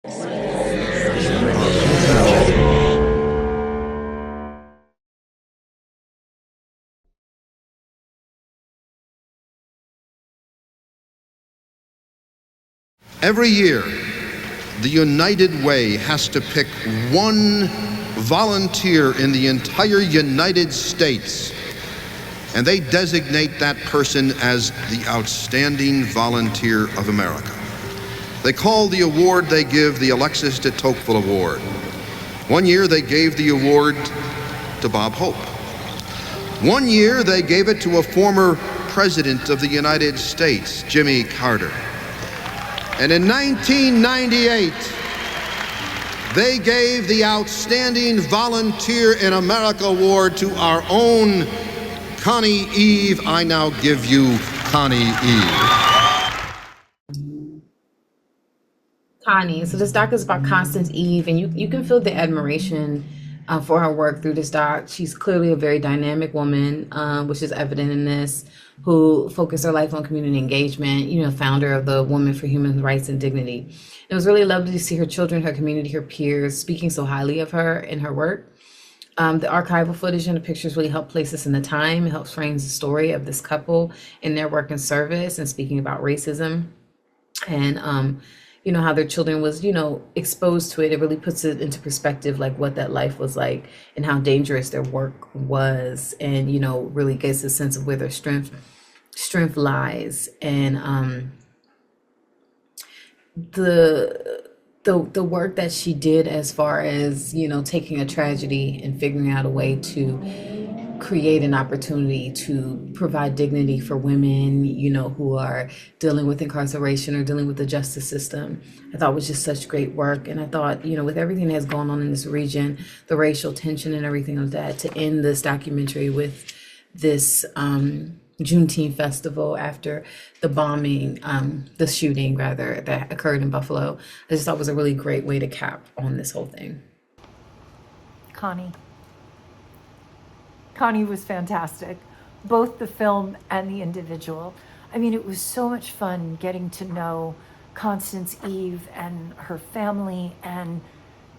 Every year, the United Way has to pick one volunteer in the entire United States, and they designate that person as the Outstanding Volunteer of America. They call the award they give the Alexis de Tocqueville Award. One year they gave the award to Bob Hope. One year they gave it to a former president of the United States, Jimmy Carter. And in 1998, they gave the Outstanding Volunteer in America Award to our own Connie Eve. I now give you Connie Eve. Connie. So this doc is about Constance Eve, and you can feel the admiration for her work through this doc. She's clearly a very dynamic woman, which is evident in this, who focused her life on community engagement, founder of the Women for Human Rights and Dignity. It was really lovely to see her children, her community, her peers speaking so highly of her and her work. The archival footage and the pictures really help place us in the time. It helps frame the story of this couple in their work and service and speaking about racism and how their children was, exposed to it. It really puts it into perspective, like what that life was like and how dangerous their work was, and, really gets a sense of where their strength lies. And the work that she did as far as, taking a tragedy and figuring out a way to create an opportunity to provide dignity for women, who are dealing with incarceration or dealing with the justice system, I thought was just such great work. And I thought, with everything that's going on in this region, the racial tension and everything like that, to end this documentary with this Juneteenth festival after the bombing, the shooting rather, that occurred in Buffalo, I just thought was a really great way to cap on this whole thing. Connie was fantastic, both the film and the individual. I mean, it was so much fun getting to know Constance Eve and her family and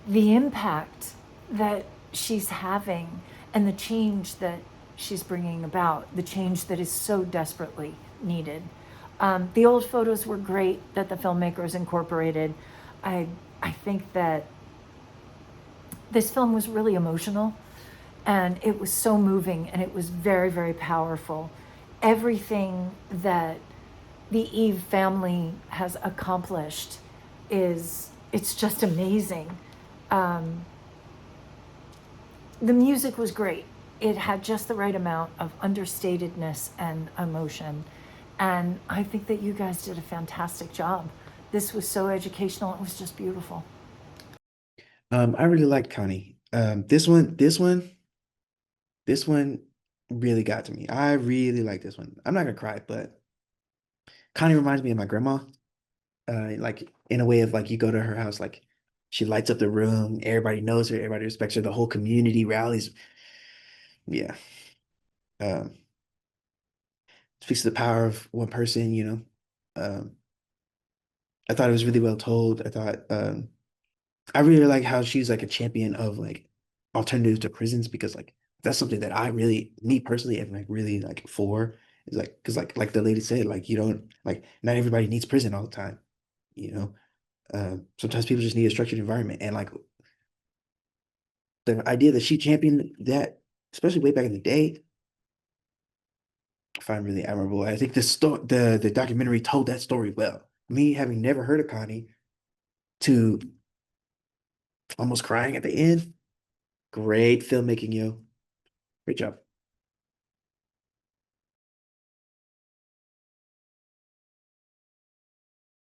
the impact that she's having and the change that she's bringing about, the change that is so desperately needed. The old photos were great that the filmmakers incorporated. I think that this film was really emotional. And it was so moving, and it was very, very powerful. Everything that the Eve family has accomplished it's just amazing. The music was great. It had just the right amount of understatedness and emotion. And I think that you guys did a fantastic job. This was so educational. It was just beautiful. I really liked Connie. This one really got to me. I really like this one. I'm not gonna cry, but Connie reminds me of my grandma. Like in a way of like you go to her house, like she lights up the room, everybody knows her, everybody respects her, the whole community rallies. Yeah. Um, Speaks to the power of one person. I thought it was really well told. I really like how she's like a champion of like alternatives to prisons, because like that's something that I really, me personally, am like really like for. Is like, because like the lady said, like you don't, like not everybody needs prison all the time, you know. Sometimes people just need a structured environment, and like the idea that she championed that, especially way back in the day, I find really admirable. I think the documentary told that story well. Me having never heard of Connie, to almost crying at the end. Great filmmaking, yo. Great job.